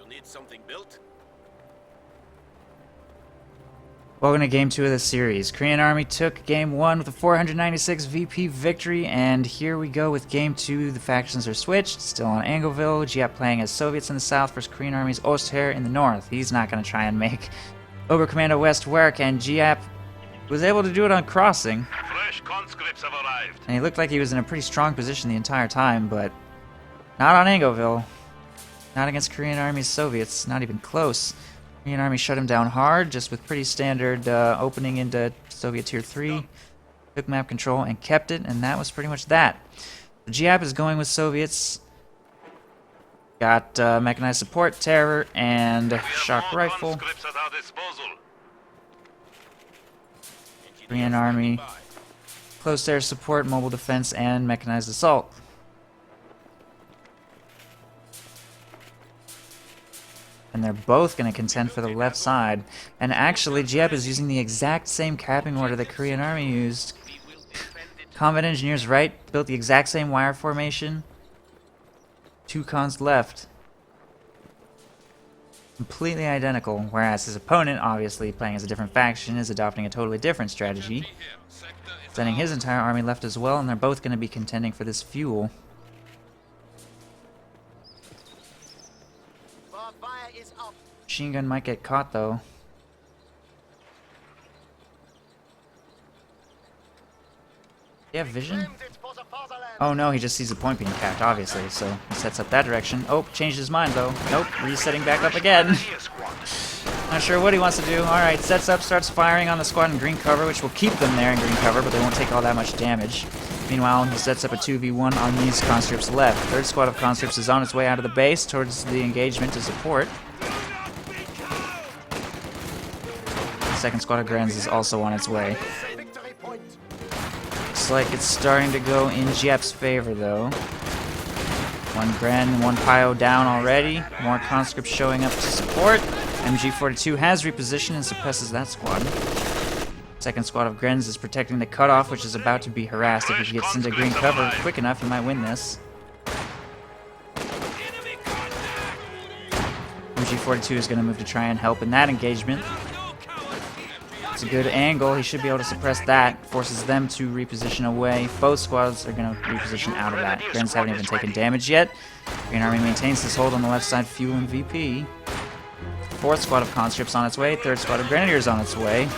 need something built? Welcome to Game 2 of the series. Korean Army took Game 1 with a 496 VP victory, and here we go with Game 2. The factions are switched, still on Angoville. Giap playing as Soviets in the south versus Korean Army's Ostheer in the north. He's not going to try and make Oberkommando West work, and Giap was able to do it on crossing. Fresh conscripts have arrived. And he looked like he was in a pretty strong position the entire time, but not on Angoville. Not against Korean Army's Soviets, not even close. Korean Army shut him down hard, just with pretty standard opening into Soviet Tier 3. Took map control and kept it, and that was pretty much that. The Giap is going with Soviets. Got mechanized support, terror, and shock rifle. Korean Army, close air support, mobile defense, and mechanized assault. And they're both going to contend for the left side. And actually, Giap is using the exact same capping order that Korean Army used. Combat engineers right, built the exact same wire formation. 2 cons left. Completely identical, whereas his opponent, obviously playing as a different faction, is adopting a totally different strategy. Sending his entire army left as well, and they're both going to be contending for this fuel. Machine gun might get caught, though. Do you have vision? Oh no, he just sees the point being capped, obviously, so he sets up that direction. Oh, changed his mind, though. Nope, resetting back up again. Not sure what he wants to do. Alright, sets up, starts firing on the squad in green cover, which will keep them there in green cover, but they won't take all that much damage. Meanwhile, he sets up a 2v1 on these conscripts left. Third squad of conscripts is on its way out of the base towards the engagement to support. Second squad of Grens is also on its way. Looks like it's starting to go in Giap's favor, though. 1 Gren, 1 Pio down already. More conscripts showing up to support. MG42 has repositioned and suppresses that squad. Second squad of Grens is protecting the cutoff, which is about to be harassed. If he gets into green cover quick enough, he might win this. MG42 is going to move to try and help in that engagement. It's a good angle. He should be able to suppress that. Forces them to reposition away. Both squads are going to reposition out of that. Grens haven't even taken damage yet. Korean Army maintains this hold on the left side, fuel and VP. Fourth squad of conscripts on its way. Third squad of grenadiers on its way.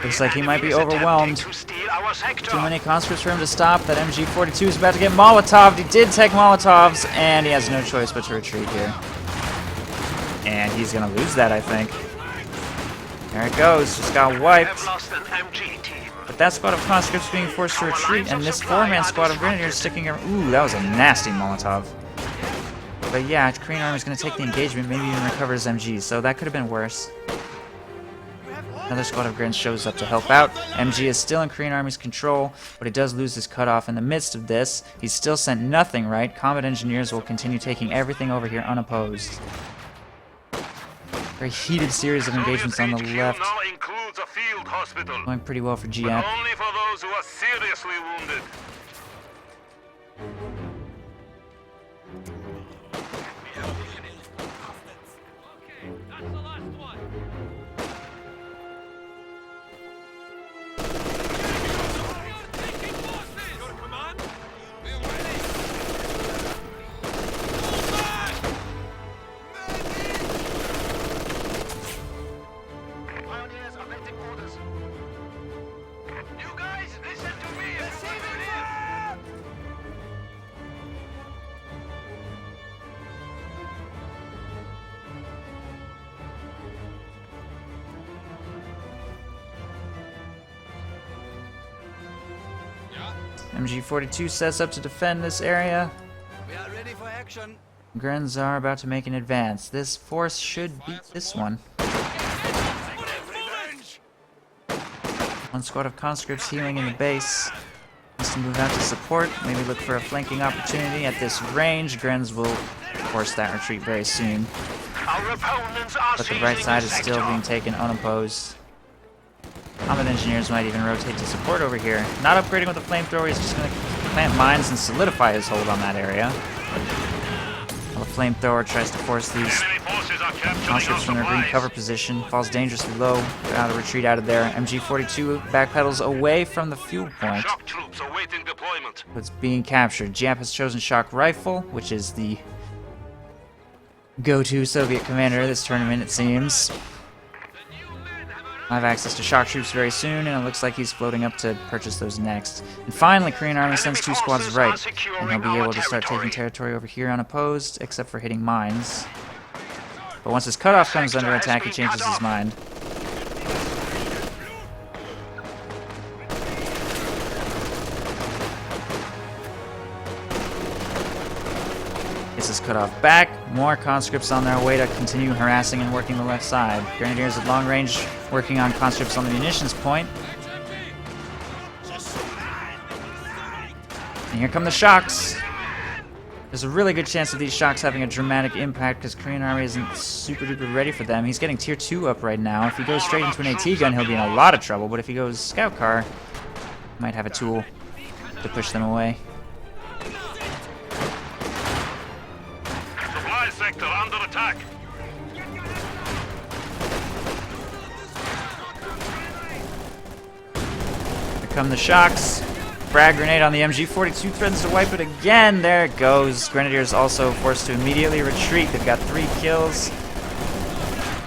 Looks like he might be overwhelmed. Too many conscripts for him to stop. That MG42 is about to get Molotoved. He did take Molotovs, and he has no choice but to retreat here. And he's going to lose that, I think. There it goes. Just got wiped. But that squad of conscripts being forced to retreat, and this 4-man squad of grenadiers sticking around. Ooh, that was a nasty Molotov. But yeah, Korean Army is going to take the engagement, maybe even recover his MG, so that could have been worse. Another squad of Grens shows up to help out. MG is still in Korean Army's control, but he does lose his cutoff in the midst of this. He's still sent nothing right. Combat engineers will continue taking everything over here unopposed. Very heated series of engagements on the left. Going pretty well for Giap. Only for those who are seriously wounded. MG42 sets up to defend this area. We are ready for action. Grens are about to make an advance. This force should beat this one. One squad of conscripts healing in the base. Needs to move out to support. Maybe look for a flanking opportunity at this range. Grens will force that retreat very soon. But the right side is still being taken unopposed. Combat engineers might even rotate to support over here. Not upgrading with the flamethrower, he's just going to plant mines and solidify his hold on that area. While the flamethrower tries to force these conscripts from their green cover position, falls dangerously low, out of retreat out of there. MG42 backpedals away from the fuel point. Shock troops awaiting deployment. It's being captured. Giap has chosen shock rifle, which is the go-to Soviet commander this tournament, it seems. I'll have access to shock troops very soon, and it looks like he's floating up to purchase those next. And finally, Korean Army sends 2 squads right, and he'll be able to start taking territory over here unopposed, except for hitting mines. But once his cutoff comes under attack, he changes his mind. Gets his cutoff back. More conscripts on their way to continue harassing and working the left side. Grenadiers at long range working on conscripts on the munitions point. And here come the shocks. There's a really good chance of these shocks having a dramatic impact because Korean Army isn't super duper ready for them. He's getting tier 2 up right now. If he goes straight into an AT gun, he'll be in a lot of trouble. But if he goes scout car, he might have a tool to push them away. Supply sector under attack. Here come the shocks. Frag grenade on the MG42 threatens to wipe it again. There it goes. Grenadiers also forced to immediately retreat. They've got 3 kills.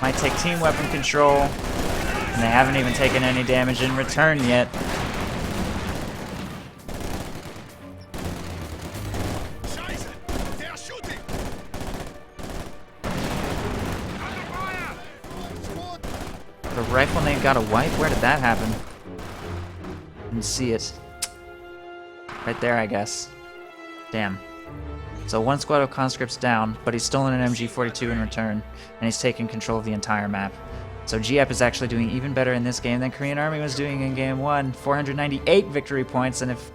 Might take team weapon control. And they haven't even taken any damage in return yet. The rifleman got a wipe? Where did that happen? Didn't see it. Right there, I guess. Damn. So 1 squad of conscripts down, but he's stolen an MG42 in return, and he's taken control of the entire map. So Giap is actually doing even better in this game than Korean Army was doing in game 1. 498 victory points, and if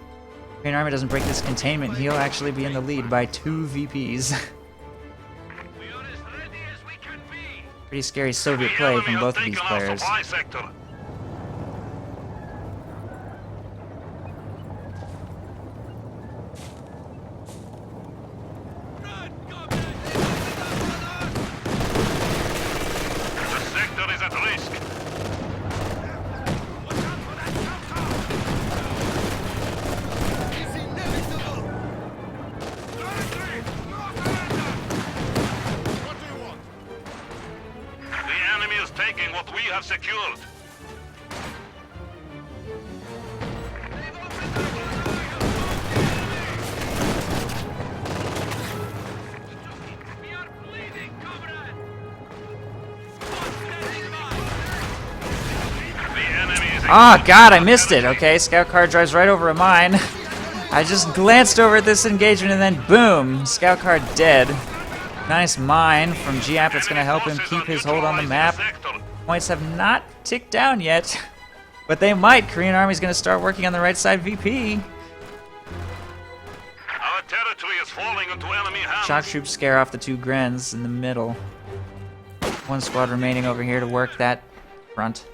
Korean Army doesn't break this containment, he'll actually be in the lead by 2 VPs. Pretty scary Soviet play from both of these players. Taking what we have secured. Ah, God, I missed it. Okay, scout car drives right over a mine. I just glanced over at this engagement and then boom, scout car dead. Nice mine from Giap that's going to help him keep his hold on the map. Points have not ticked down yet, but they might. Korean Army's going to start working on the right side VP. Our territory is falling into enemy hands. Shock troops scare off the 2 Grens in the middle. 1 squad remaining over here to work that front.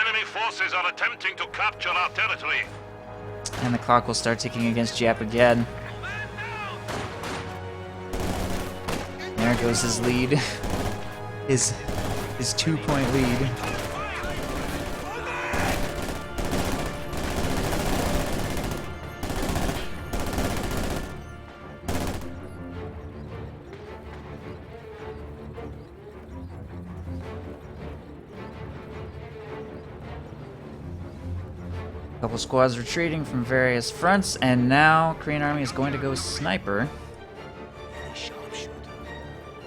Enemy forces are attempting to capture our territory. And the clock will start ticking against Giap again. There goes his lead. His 2-point lead. Couple squads retreating from various fronts, and now Korean Army is going to go sniper.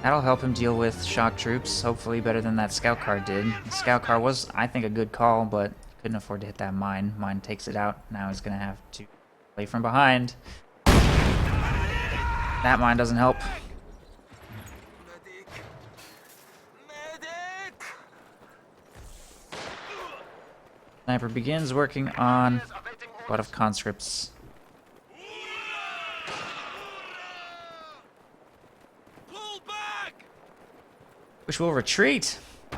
That'll help him deal with shock troops, hopefully better than that scout car did. The scout car was, I think, a good call, but couldn't afford to hit that mine. Mine takes it out. Now he's going to have to play from behind. That mine doesn't help. Sniper begins working on a lot of conscripts. Which will retreat. I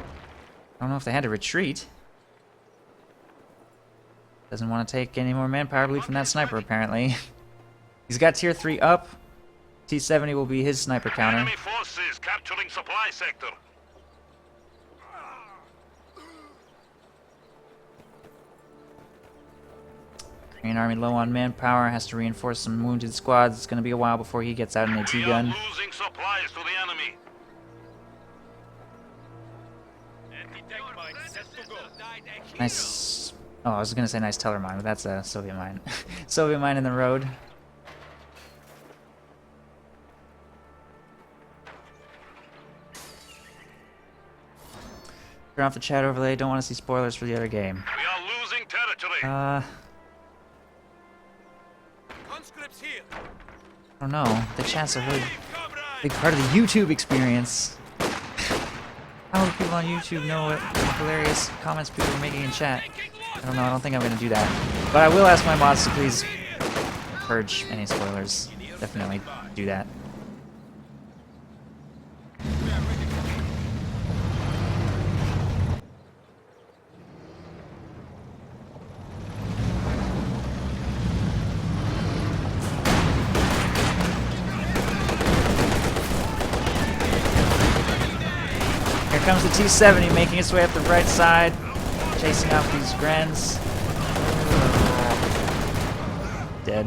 don't know if they had to retreat. Doesn't want to take any more manpower to lead from that sniper, apparently. He's got tier 3 up. T-70 will be his sniper counter. Enemy forces capturing supply sector. Korean Army low on manpower, has to reinforce some wounded squads. It's going to be a while before he gets out an AT gun. We are losing supplies to the enemy. Nice. Oh, I was going to say nice teller mine, but that's a Soviet mine. Soviet mine in the road. Turn off the chat overlay. Don't want to see spoilers for the other game. We are losing territory. I don't know. The chat's a really big part of the YouTube experience. How do people on YouTube know what hilarious comments people are making in chat? I don't know. I don't think I'm going to do that. But I will ask my mods to please purge any spoilers. Definitely do that. Here comes the T-70 making its way up the right side, chasing off these Grens. Dead.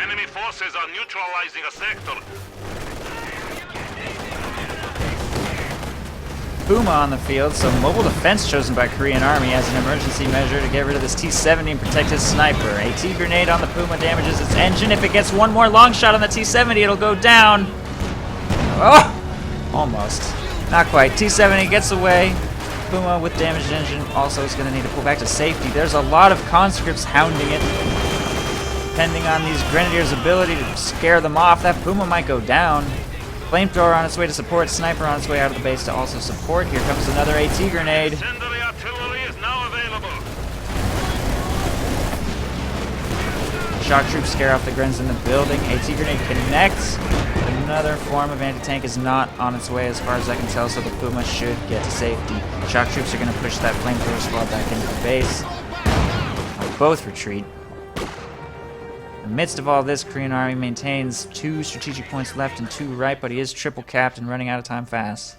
Enemy forces are neutralizing a sector. Puma on the field, so mobile defense chosen by Korean Army as an emergency measure to get rid of this T-70 and protect his sniper. AT grenade on the Puma damages its engine. If it gets one more long shot on the T-70, it'll go down. Oh! Almost. Not quite. T-70 gets away. Puma with damaged engine also is going to need to pull back to safety. There's a lot of conscripts hounding it. Depending on these Grenadiers' ability to scare them off, that Puma might go down. Flamethrower on its way to support, sniper on its way out of the base to also support. Here comes another AT grenade. Incendiary artillery is now available. Shock troops scare off the Grens in the building. AT grenade connects. Another form of anti-tank is not on its way as far as I can tell, so the Puma should get to safety. Shock troops are going to push that flamethrower squad back into the base. They'll both retreat. In the midst of all this, Korean Army maintains 2 strategic points left and 2 right, but he is triple capped and running out of time fast.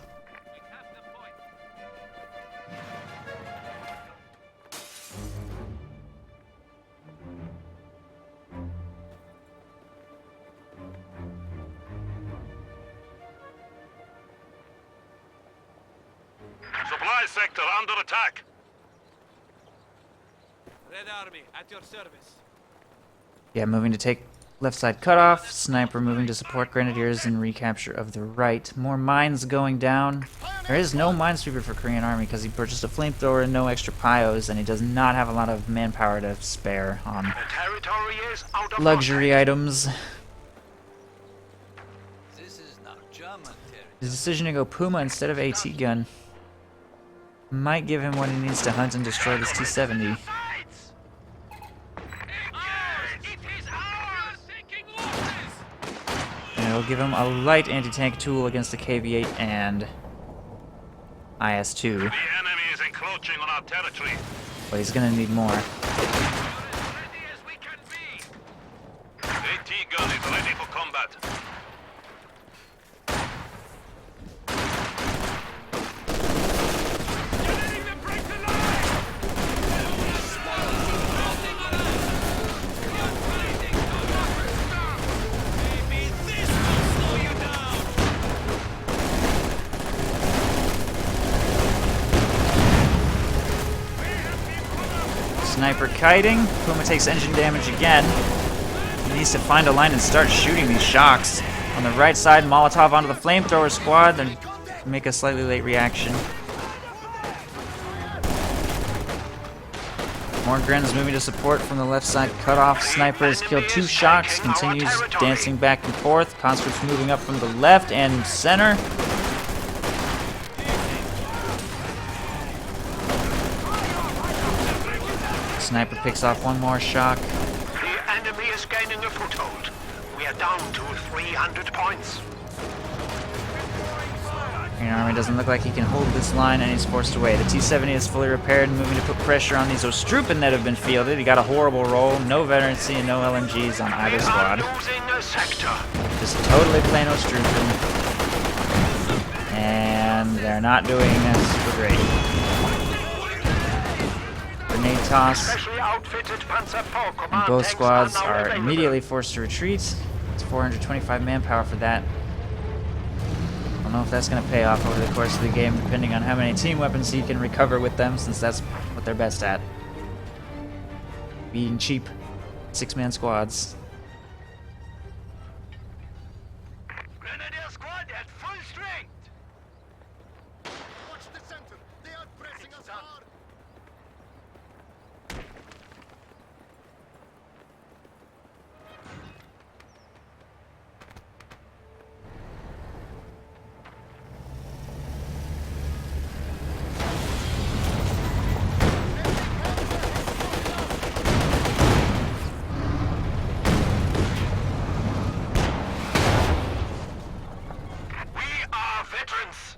Supply sector under attack. Red Army at your service. Yeah, moving to take left side cutoff. Sniper moving to support Grenadiers in recapture of the right. More mines going down. There is no minesweeper for Korean Army because he purchased a flamethrower and no extra pyos, and he does not have a lot of manpower to spare on The territory is out of luxury items. This is not German territory. His decision to go Puma instead of AT gun might give him what he needs to hunt and destroy this T-70. And it'll give him a light anti-tank tool against the KV-8 and IS-2. The enemy is encroaching on our territory. But he's gonna need more. AT gun is ready for combat. Sniper kiting. Puma takes engine damage again. He needs to find a line and start shooting these shocks. On the right side, Molotov onto the flamethrower squad, then make a slightly late reaction. More Grens moving to support from the left side. Cut off. Sniper has killed 2 shocks. Continues dancing back and forth. Conscripts moving up from the left and center. Sniper picks off 1 more shock. The enemy is gaining a foothold. We are down to 300 points. Green Army doesn't look like he can hold this line, and he's forced away. The T-70 is fully repaired and moving to put pressure on these Ostrupen that have been fielded. He got a horrible roll. No veterancy and no LMGs on either squad. Losing a sector. Just totally plain Ostrupen. And they're not doing super great. Grenade toss. Specially outfitted Panzer IV And command both tanks squads now are available. immediately forced to retreat. It's 425 manpower for that. I don't know if that's going to pay off over the course of the game, depending on how many team weapons he can recover with them, since that's what they're best at. Being cheap 6-man squads. Grenadier squad at full strength. Watch the center. They are pressing us hard. We are veterans.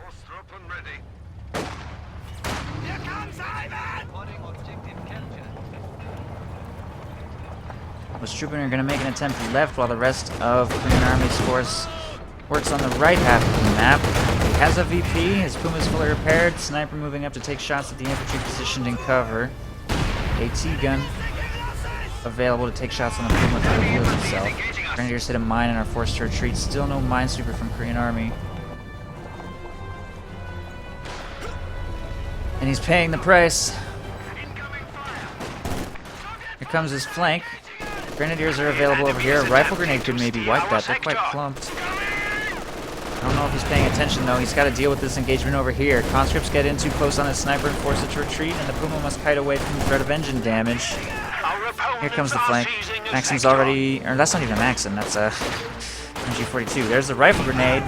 Ostrupen ready. Here comes Ivan! Reporting objective capture. Ostrupen are going to make an attempt left while the rest of Korean Army's force works on the right half of the map. He has a VP, his Puma's fully repaired, Sniper moving up to take shots at the infantry positioned in cover. AT gun available to take shots on the Puma to reveal himself. Grenadiers hit a mine and are forced to retreat. Still no minesweeper from Korean Army. And he's paying the price. Here comes his flank. Grenadiers are available over here. A rifle grenade could maybe wipe that. They're quite clumped. I don't know if he's paying attention though. He's got to deal with this engagement over here. Conscripts get in too close on the sniper and force it to retreat, and the Puma must kite away from the threat of engine damage. Here comes the flank. Maxim's already, or that's not even a Maxim, that's a MG42. There's the rifle grenade.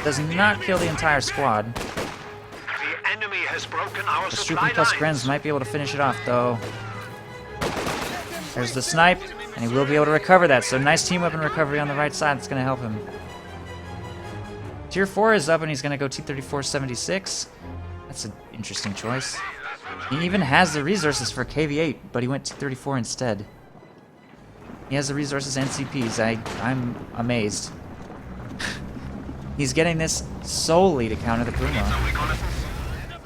Does not kill the entire squad. The enemy has broken our The supply Strupen plus lines. Grenz might be able to finish it off though. There's the snipe, and he will be able to recover that. So nice team weapon recovery on the right side. That's going to help him. Tier 4 is up, and he's going to go T-34-76. That's an interesting choice. He even has the resources for KV-8, but he went T-34 instead. He has the resources and CPs. I'm amazed. He's getting this solely to counter the Puma.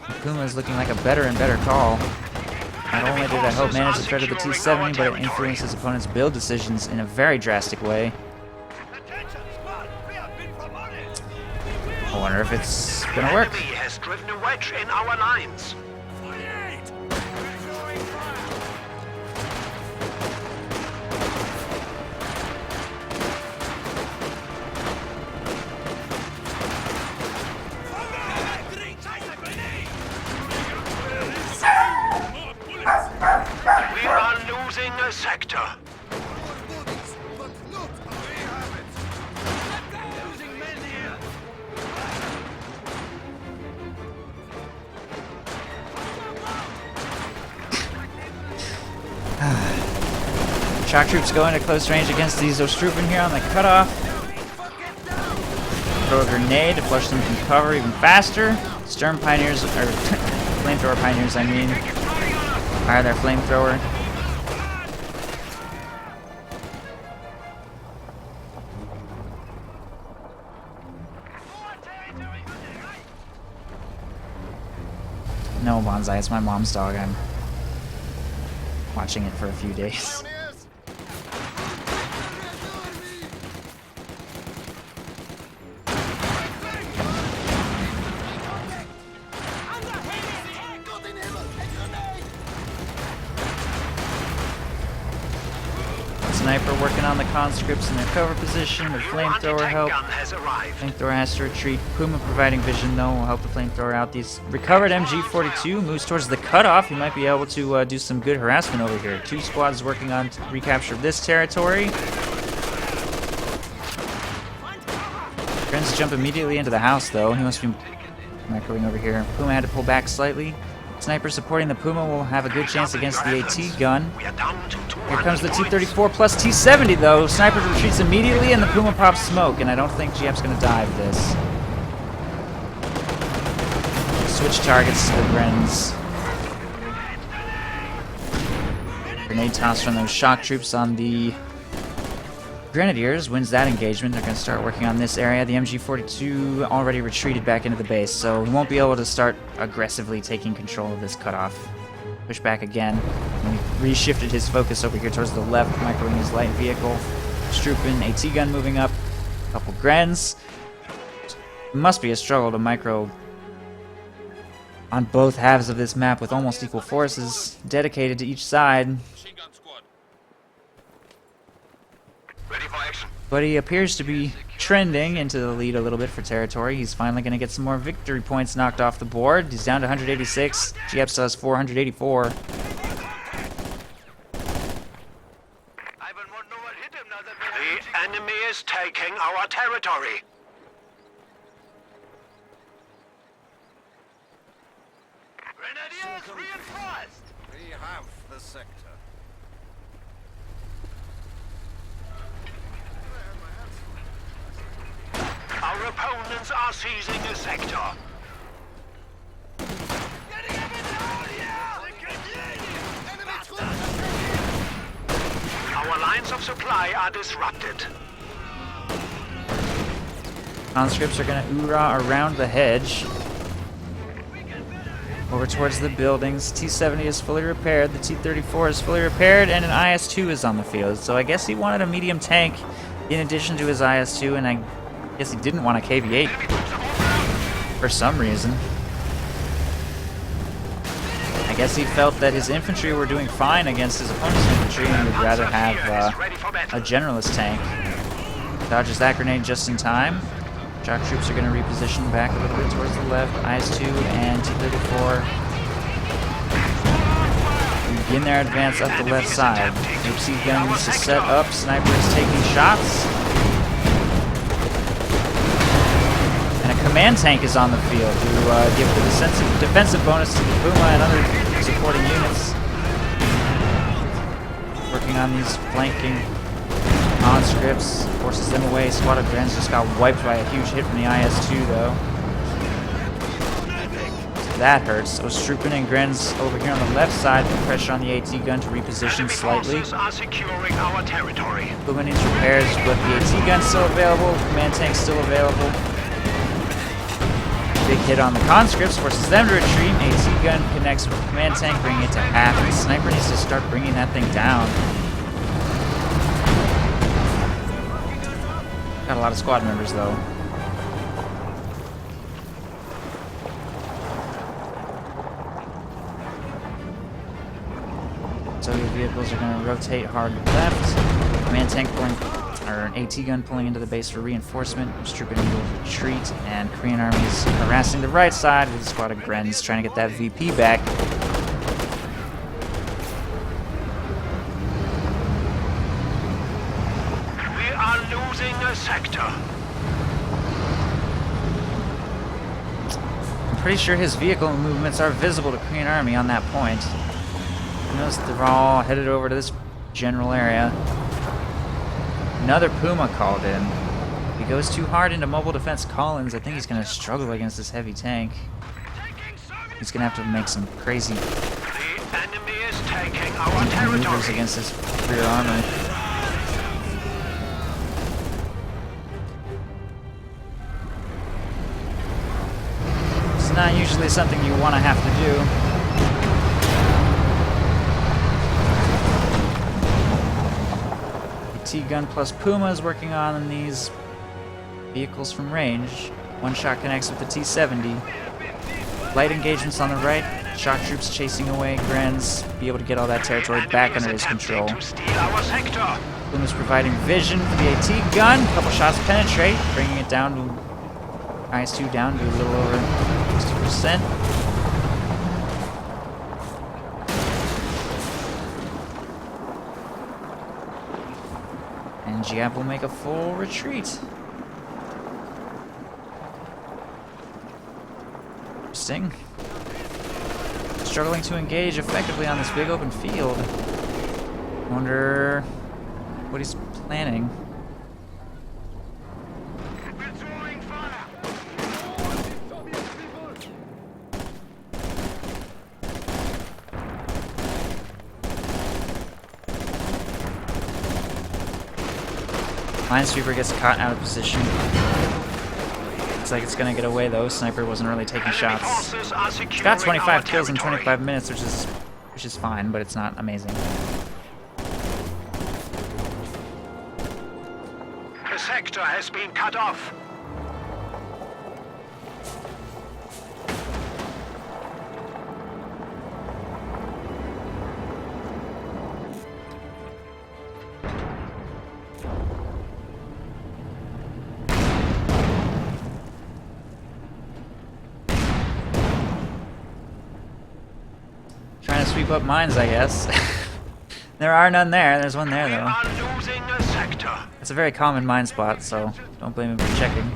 The Puma is looking like a better and better call. Not only did I hope manage the threat of the T-70, but it influenced his opponent's build decisions in a very drastic way. I wonder if it's gonna work. The enemy has driven a wedge in our lines. We are losing a sector. But not we have it. Losing men here. Shock troops go into close range against these Ostrupen here on the cutoff. Throw a grenade to flush them from cover even faster. Sturm Pioneers, or Flamethrower Pioneers, I mean. Fire their flamethrower. No, Bonsai, it's my mom's dog. I'm watching it for a few days. Pioneers. Sniper working on the conscripts in their cover position with flamethrower Anti-tank help. gun has arrived. Flamethrower has to retreat. Puma providing vision though will help the flamethrower out. These recovered MG42 moves towards the cutoff. He might be able to do some good harassment over here. 2 squads working on recapture of this territory. Friends jump immediately into the house though. He must be microing over here. Puma had to pull back slightly. Sniper supporting the Puma will have a good chance against the AT gun. We are down to 200 Here comes the points. T-34 plus T-70 though. Sniper retreats immediately and the Puma pops smoke, and I don't think Giap's gonna dive this. Switch targets to the Grens. Grenade toss from those shock troops on the Grenadiers wins that engagement. They're going to start working on this area. The MG42 already retreated back into the base, so he won't be able to start aggressively taking control of this cutoff. Push back again. And he reshifted his focus over here towards the left, microing his light vehicle. Strupen, AT gun moving up. A couple Grens. It must be a struggle to micro on both halves of this map with almost equal forces dedicated to each side. Ready for action. But he appears to be trending into the lead a little bit for territory. He's finally going to get some more victory points knocked off the board. He's down to 186. Giap still has 484. The enemy is taking our territory. Grenadiers reinforced. We have the sector. Our opponents are seizing a sector. Our lines of supply are disrupted. Conscripts are going to oorah around the hedge. Over towards the buildings. T-70 is fully repaired. The T-34 is fully repaired. And an IS-2 is on the field. So I guess he wanted a medium tank in addition to his IS-2. And I guess he didn't want a KV-8 for some reason. I guess he felt that his infantry were doing fine against his opponent's infantry and would rather have a generalist tank. Dodges that grenade just in time. Shock troops are going to reposition back a little bit towards the left. IS-2 and T-34 begin their advance up the left side. HC guns to set up. Sniper is taking shots. And a command tank is on the field to give the defensive bonus to the Puma and other supporting units. Working on these flanking conscripts, forces them away. Squad of Grens just got wiped by a huge hit from the IS-2 though. So that hurts. So Strupen and Grens over here on the left side put pressure on the AT gun to reposition slightly. Forces are securing our territory. Puma needs repairs, but the AT gun's still available. Command tank's still available. Big hit on the conscripts, forces them to retreat. AT gun connects with the command tank, bringing it to half. And the sniper needs to start bringing that thing down. Got a lot of squad members though. Soviet vehicles are going to rotate hard left. Command tank pulling, or an AT gun pulling into the base for reinforcement. Strupen will retreat, and Korean army is harassing the right side with a squad of Grens trying to get that VP back. We are losing a sector. I'm pretty sure his vehicle movements are visible to Korean army on that point. Notice they're all headed over to this general area. Another Puma called in. If he goes too hard into mobile defense Collins, I think he's going to struggle against this heavy tank. He's going to have to make some crazy The enemy is taking our maneuvers territory. against this rear armor. It's not usually something you want to have to do. T-gun plus Puma is working on these vehicles from range. One shot connects with the T-70. Light engagements on the right. Shock troops chasing away Grens. Be able to get all that territory back under his control. To steal our sector. Bloom is providing vision for the AT gun. A couple shots penetrate, bringing it down to IS-2 down to a little over 60%. And Giap will make a full retreat. Interesting. Struggling to engage effectively on this big open field. Wonder what he's planning. Withdrawing fire. Minesweeper gets caught out of position. Looks like it's gonna get away though. Sniper wasn't really taking shots. Forces are He's got securing 25 our kills in territory. 25 minutes, which is fine, but it's not amazing. The sector has been cut off. Trying to sweep up mines, I guess. There are none there. There's one there We though. are losing a sector. It's a very common mine spot, so don't blame him for checking.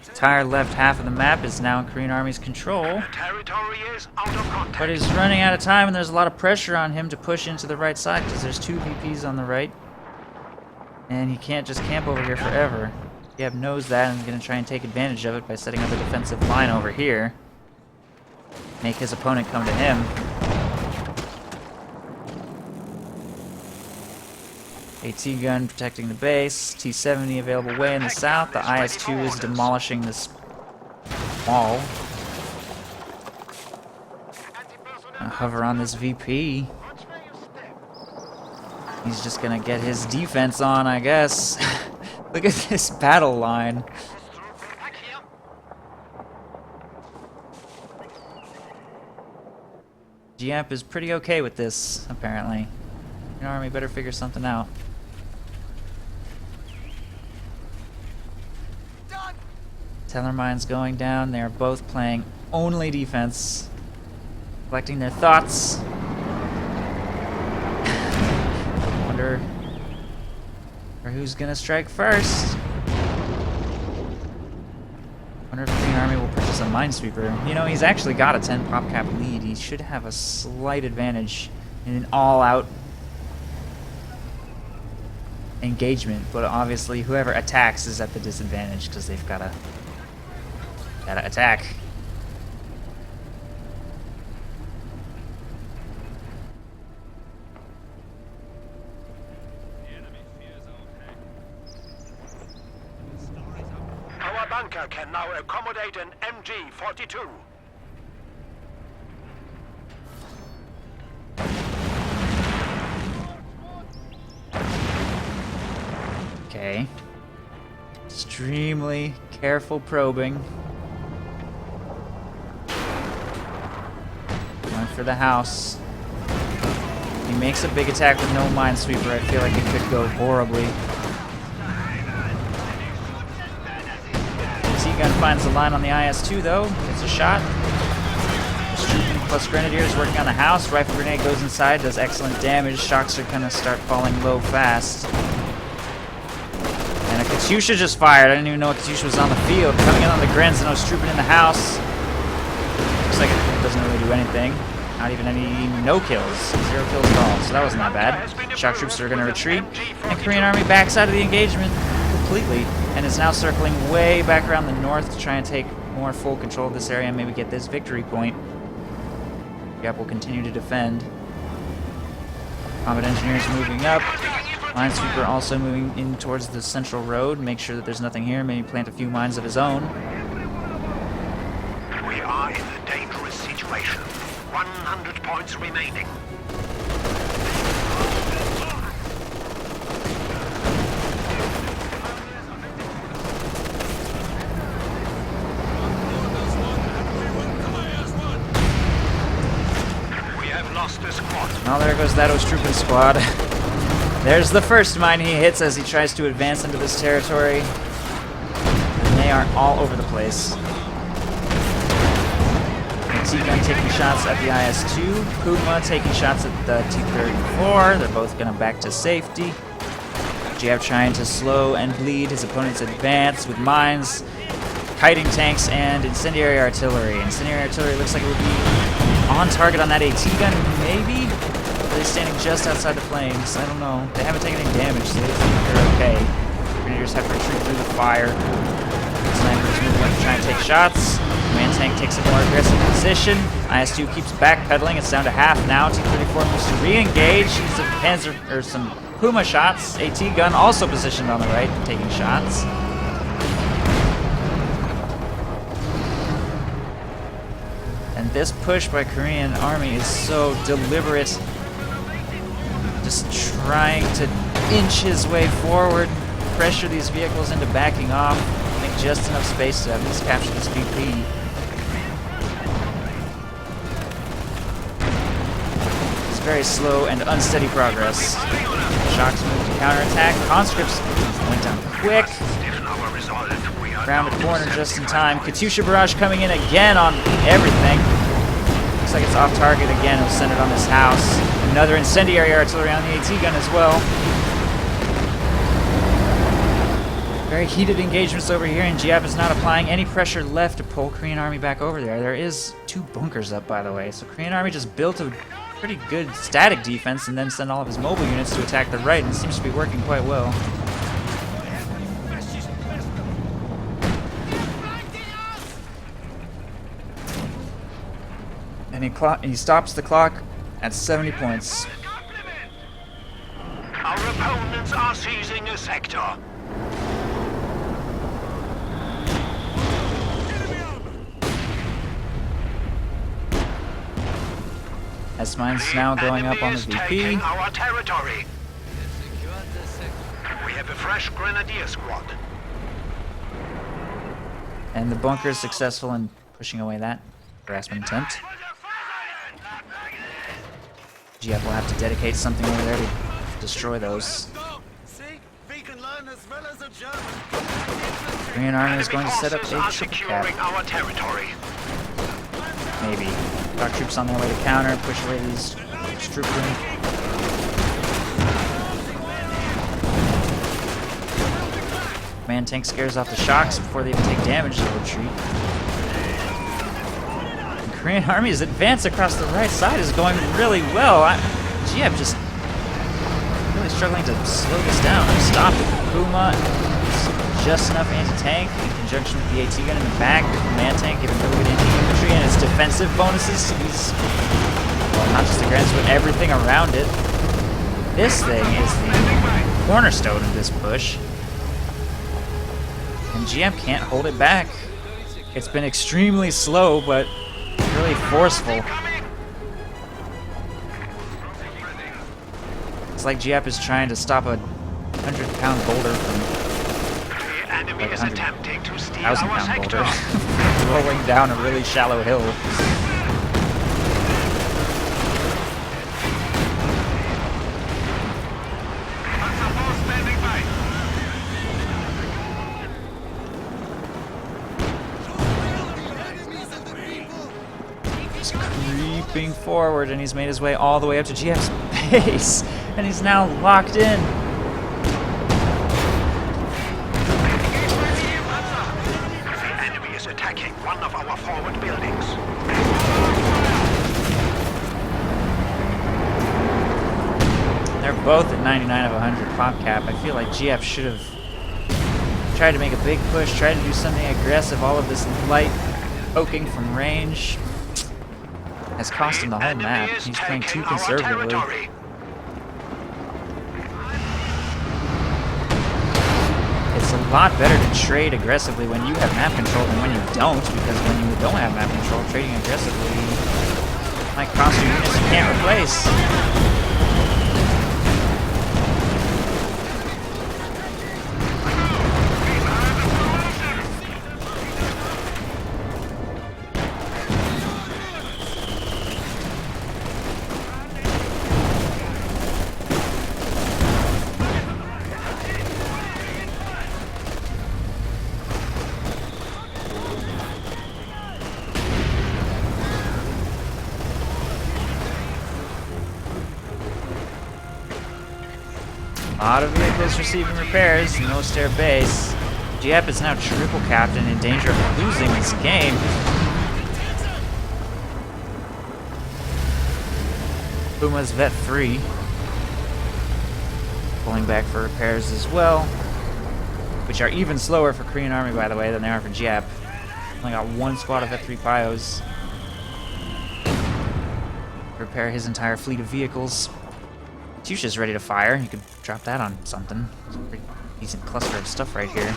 The entire left half of the map is now in Korean Army's control. The territory is out of contact. But he's running out of time, and there's a lot of pressure on him to push into the right side because there's two VPs on the right. And he can't just camp over here forever. Giap knows that and is going to try and take advantage of it by setting up a defensive line over here. Make his opponent come to him. AT gun protecting the base. T-70 available way in the south. The IS-2 is demolishing this wall. Gonna hover on this VP. He's just gonna get his defense on, I guess. Look at this battle line. Giap is pretty okay with this, apparently. Your army better figure something out. Teller mines going down. They are both playing only defense. Collecting their thoughts. Wonder who's gonna strike first. Wonder if the Korean Army will purchase a minesweeper. You know, he's actually got a 10 prop cap lead. He should have a slight advantage in an all-out engagement, but obviously whoever attacks is at the disadvantage because they've gotta attack. Our bunker can now accommodate an MG-42. Okay. Extremely careful probing. Going for the house. He makes a big attack with no minesweeper. I feel like it could go horribly. T-gun finds the line on the IS-2 though. Gets a shot. Plus Grenadiers working on the house. Rifle grenade goes inside, does excellent damage. Shocks are gonna start falling low fast. And a Katyusha just fired. I didn't even know a Katyusha was on the field. Coming in on the Grens and Ostroopin in the house. Looks like it doesn't really do anything. Not even any no kills. 0 kills at all. So that wasn't that bad. Shock troops are going to retreat. And Korean Army backs out of the engagement completely. And is now circling way back around the north to try and take more full control of this area and maybe get this victory point. Giap will continue to defend. Combat engineers moving up. Minesweeper also moving in towards the central road. Make sure that there's nothing here. Maybe plant a few mines of his own. We are in a dangerous situation. 100 points remaining. We have lost lost a squad. Oh, there goes that Ostrupen squad. There's the first mine he hits as he tries to advance into this territory. And they are all over the place. T-Gun taking shots at the IS-2. Puma taking shots at the T-34. They're both going to back to safety. Giap trying to slow and bleed his opponent's advance with mines, kiting tanks, and incendiary artillery. Incendiary artillery looks like it would be on target on that AT gun, maybe? Are they standing just outside the flames? I don't know. They haven't taken any damage, so they think they're okay. Grenadiers have to retreat through the fire. Snipers moving up to try and take shots. Command tank takes a more aggressive position. IS-2 keeps backpedaling. It's down to half now. T-34 moves to re-engage. She's some Panzer or some Puma shots. AT gun also positioned on the right, taking shots. And this push by Korean Army is so deliberate. Just trying to inch his way forward, pressure these vehicles into backing off, make just enough space to at least capture this VP. It's very slow and unsteady progress. Shocks move to counterattack. Conscripts went down quick. Round the corner just in time. Katyusha barrage coming in again on everything. Looks like it's off target again. It'll send it on this house. Another incendiary artillery on the AT gun as well. Very heated engagements over here, and Giap is not applying any pressure left to pull Korean Army back over there. There is 2 bunkers up, by the way. So Korean Army just built a pretty good static defense and then sent all of his mobile units to attack the right, and it seems to be working quite well. And he stops the clock at 70 points. Our opponents are seizing a sector. S-Mine's now going up on the VP. Our territory. Secured the sector. We have a fresh grenadier squad. And the bunker is successful in pushing away that harassment attempt. Giap will have to dedicate something over there to destroy those. Korean Army is going to set up a triple cap. Our territory. Maybe. Our troops on their way to counter, push away these troops. Man tank scares off the shocks before they even take damage to retreat. The Korean Army's advance across the right side is going really well. Giap just really struggling to slow this down and stop it. Puma, just enough anti-tank in conjunction with the AT gun in the back. Man tank giving really good anti-infantry and its defensive bonuses. He's, well, not just the grants, but everything around it. This thing is the cornerstone of this push. And Giap can't hold it back. It's been extremely slow, but really forceful. It's like Giap is trying to stop a 100-pound boulder from like 1,000-pound boulder rolling down a really shallow hill. He's creeping forward, and he's made his way all the way up to Giap's base, and he's now locked in. They're both at 99 of 100 pop cap. I feel like Giap should have tried to make a big push, tried to do something aggressive. All of this light poking from range has cost him the whole map. He's playing too conservatively. It's a lot better to trade aggressively when you have map control than when you don't, because when you don't have map control, trading aggressively might cost you units you can't replace. A lot of vehicles receiving repairs, no stair base. Giap is now triple captain in danger of losing this game. Puma's Vet 3. Pulling back for repairs as well. Which are even slower for Korean Army, by the way, than they are for Giap. Only got one squad of F3 Pios. Repair his entire fleet of vehicles. Katyusha's ready to fire. You could drop that on something. It's a pretty decent cluster of stuff right here.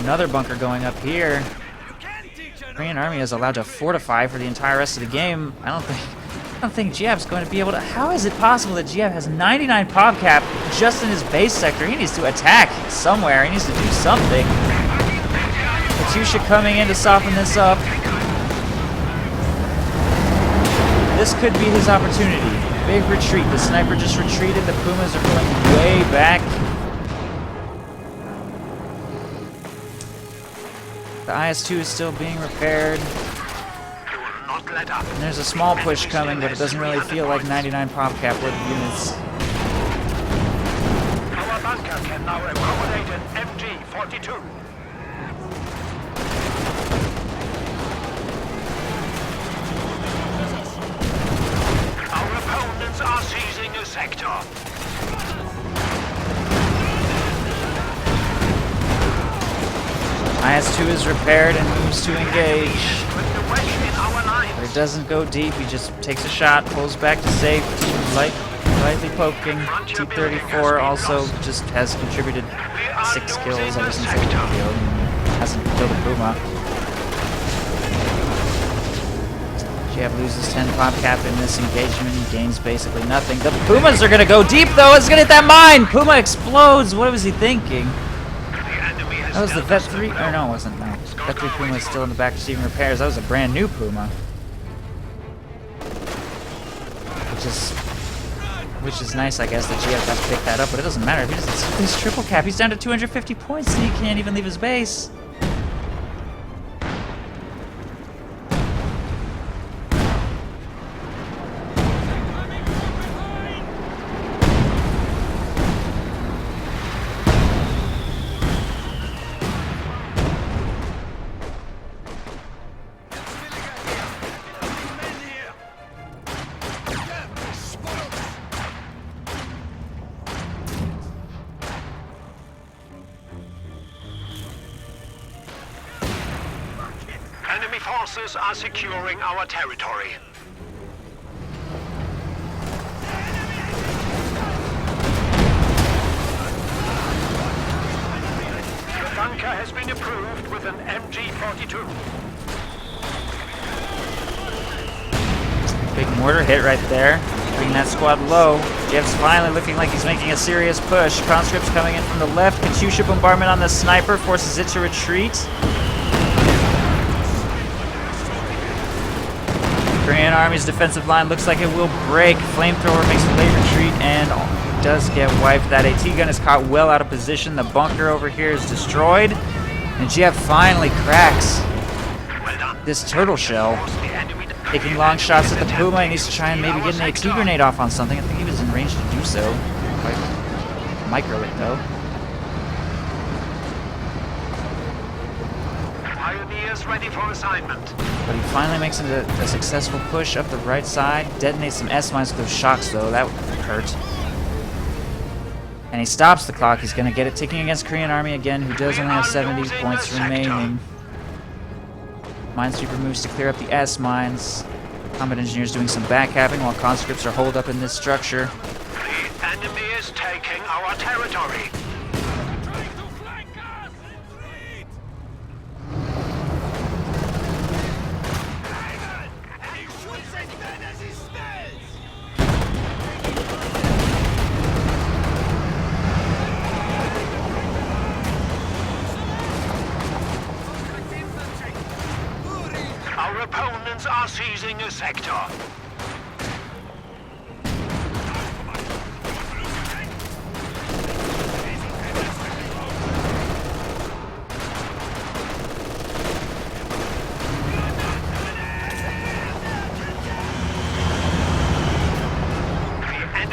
Another bunker going up here. Korean Army is allowed to fortify for the entire rest of the game. I don't think Giap's going to be able to. How is it possible that Giap has 99 pop cap just in his base sector? He needs to attack somewhere. He needs to do something. Katyusha coming in to soften this up. This could be his opportunity. Big retreat. The sniper just retreated. The Pumas are pulling way back. The IS-2 is still being repaired. And there's a small push coming, but it doesn't really feel like 99 pop cap worth of units. Our bunker can now accommodate an MG-42. Our opponents are seizing a sector. IS-2 is repaired and moves to engage. But it doesn't go deep, he just takes a shot, pulls back to safety, lightly poking. T-34 also just has contributed 6 kills ever since they killed. Hasn't killed a Puma. Giap loses 10 pop cap in this engagement, gains basically nothing. The Pumas are gonna go deep though, it's gonna hit that mine! Puma explodes, what was he thinking? That was the Vet 3, or no it wasn't, no. Vet 3 Puma is still in the back receiving repairs, that was a brand new Puma. Which is nice, I guess, that Giap got to pick that up, but it doesn't matter. If he doesn't see his triple cap, he's down to 250 points, and he can't even leave his base. Enemy forces are securing our territory. The bunker has been approved with an MG-42. Big mortar hit right there, bringing that squad low. Giap's finally looking like he's making a serious push. Conscripts coming in from the left. Katyusha bombardment on the sniper forces it to retreat. Korean Army's defensive line looks like it will break. Flamethrower makes a late retreat and does get wiped. That AT gun is caught well out of position. The bunker over here is destroyed. And Giap finally cracks this turtle shell. Taking long shots at the Puma. He needs to try and maybe get an AT grenade off on something. I think he was in range to do so. Quite micro it though. Pioneers ready for assignment. But he finally makes a successful push up the right side. Detonates some S-mines with those shocks though. That hurt. And he stops the clock. He's going to get it ticking against Korean Army again, who does only have 70 points remaining. Minesweeper moves to clear up the S-mines. Combat engineers doing some backcapping while conscripts are holed up in this structure. The enemy is taking our territory. Our opponents are seizing a sector. The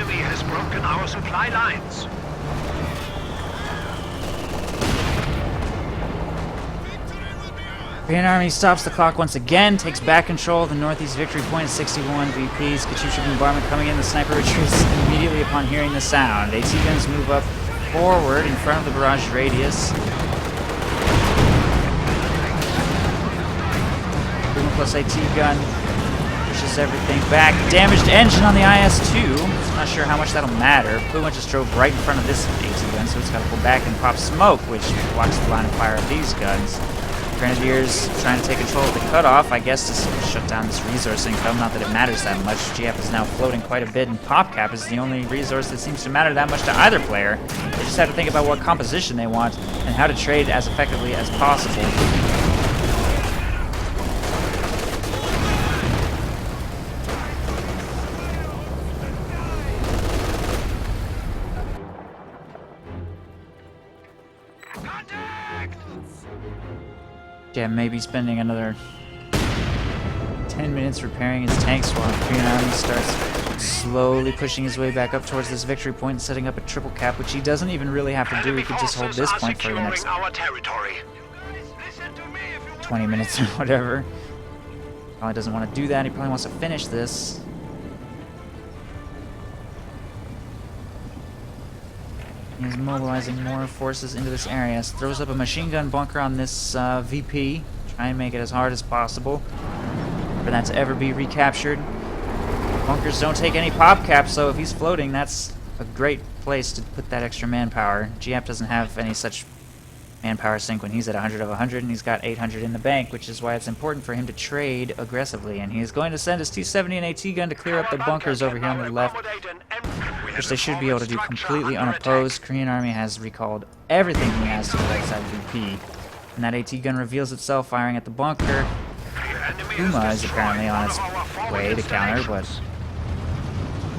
Korean Army stops the clock once again, takes back control of the northeast victory point at 61 VPs. Katyusha bombardment coming in. The sniper retreats immediately upon hearing the sound. AT guns move up forward in front of the barrage radius. Puma plus AT gun pushes everything back. Damaged engine on the IS-2. Not sure how much that'll matter. Puma just drove right in front of this AT gun, so it's got to pull back and pop smoke, which blocks the line of fire of these guns. Grenadiers trying to take control of the cutoff, I guess, to shut down this resource income. Not that it matters that much. Giap is now floating quite a bit, and PopCap is the only resource that seems to matter that much to either player. They just have to think about what composition they want and how to trade as effectively as possible. Yeah, maybe spending another 10 minutes repairing his tanks while the Korean Army starts slowly pushing his way back up towards this victory point and setting up a triple cap, which he doesn't even really have to do. He could just hold this point for the next 20 minutes or whatever. Probably doesn't want to do that. He probably wants to finish this. He's mobilizing more forces into this area. Throws up a machine gun bunker on this VP. Try and make it as hard as possible for that to ever be recaptured. Bunkers don't take any pop caps, so if he's floating, that's a great place to put that extra manpower. Giap doesn't have any such manpower sink when he's at 100 of 100, and he's got 800 in the bank, which is why it's important for him to trade aggressively. And he is going to send his T-70 and AT gun to clear up the bunkers over here on the left, which they should be able to do completely unopposed. Korean Army has recalled everything he has to the right side of VP. And that AT gun reveals itself, firing at the bunker. Puma is apparently on its way to counter, but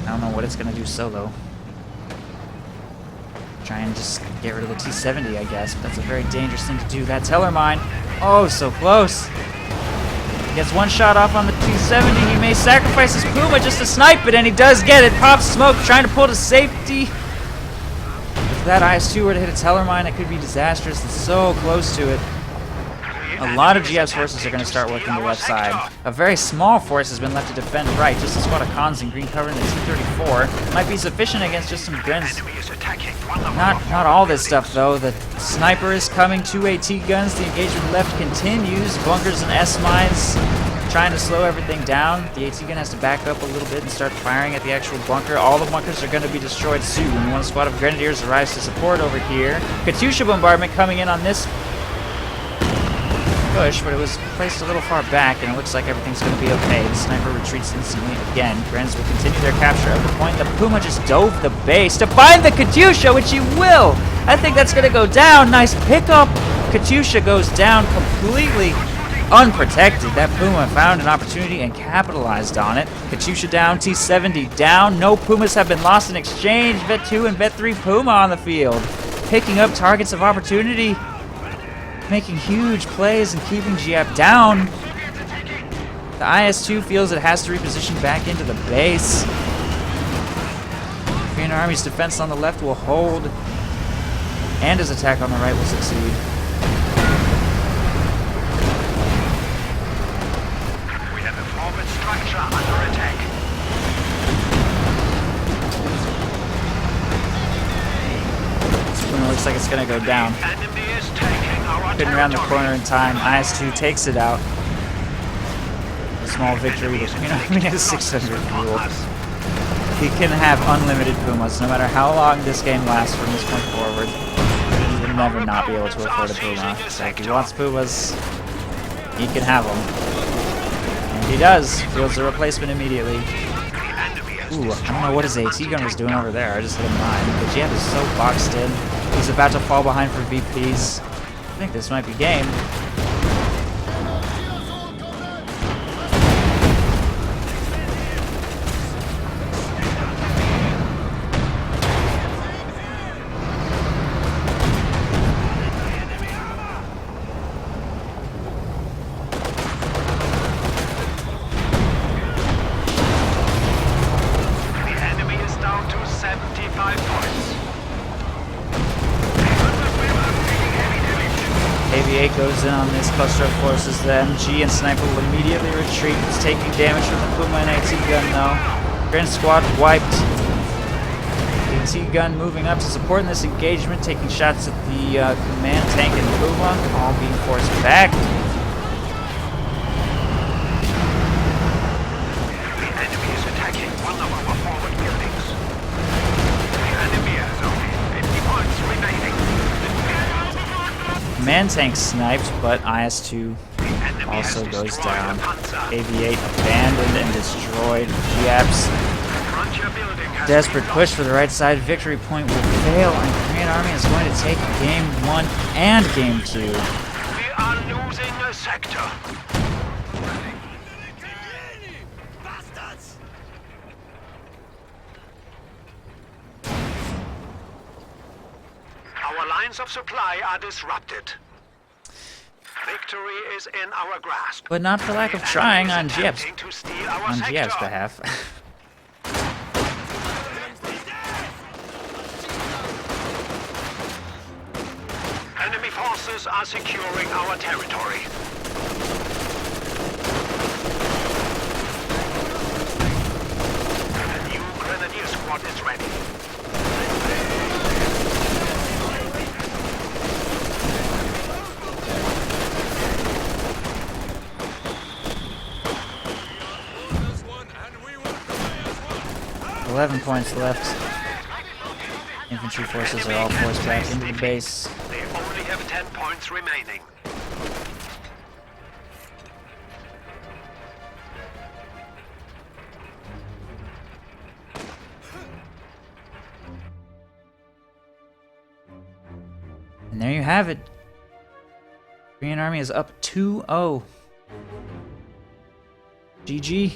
I don't know what it's going to do solo. Try and just get rid of the T-70, I guess, but that's a very dangerous thing to do. That Teller mine, oh, so close. He gets one shot off on the T-70. He may sacrifice his Puma just to snipe it, and he does get it. Pops smoke, trying to pull to safety. If that IS-2 were to hit a Teller mine, it could be disastrous. It's so close to it. A lot of Giap's forces are going to start working the left side. A very small force has been left to defend right. Just a squad of cons in green cover in the T-34 might be sufficient against just some Grens. Not all this stuff, though. The sniper is coming, 2 AT guns. The engagement left continues. Bunkers and S-mines trying to slow everything down. The AT gun has to back up a little bit and start firing at the actual bunker. All the bunkers are going to be destroyed soon. One squad of Grenadiers arrives to support over here. Katyusha bombardment coming in on this push, but it was placed a little far back, and it looks like everything's going to be okay. The sniper retreats instantly again. Grens will continue their capture of the point. The Puma just dove the base to find the Katyusha, which he will. I think that's going to go down. Nice pickup. Katyusha goes down completely unprotected. That Puma found an opportunity and capitalized on it. Katyusha down, T-70 down. No Pumas have been lost in exchange. Vet 2 and Vet 3 Puma on the field, picking up targets of opportunity, making huge plays and keeping Giap down. The IS-2 feels it has to reposition back into the base. Korean Army's defense on the left will hold, and his attack on the right will succeed. We have a forward structure under attack. It looks like it's going to go down. Couldn't round the corner in time. IS-2 takes it out. A small victory. The Korean Army has 600 fuel. He can have unlimited Pumas no matter how long this game lasts from this point forward. He will never not be able to afford a Puma. So if he wants Pumas, he can have them. And he does. Fields a replacement immediately. Ooh, I don't know what his AT gun was doing over there. I just hit him mine. But Giap is so boxed in. He's about to fall behind for VPs. I think this might be game. The enemy is down to 75 points. AV-8 goes in on this cluster of forces. The MG and Sniper will immediately retreat. He's taking damage from the Puma and AT gun though. Grand Squad wiped. AT gun moving up to support in this engagement, taking shots at the command tank and Puma, all being forced back. The enemy is attacking one of our forward buildings. The enemy has only 50 points remaining. Command tank sniped, but IS-2 The enemy also has goes destroyed down. the Panzer. AV-8 abandoned and destroyed. Giap's Frontier building has desperate been push for the right side victory point will fail, and the Korean Army is going to take Game 1 and Game 2. lost. We are losing a sector. Our lines of supply are disrupted. Victory is in our grasp. But not for lack of The trying enemy on is Giap's attempting to steal our sector. behalf. Enemy forces are securing our territory. The new Grenadier squad is ready. This one, and we will play as one. 11 points left. Infantry forces are all forced back into the base. They only have 10 points remaining. And there you have it. Korean Army is up 2-0. GG.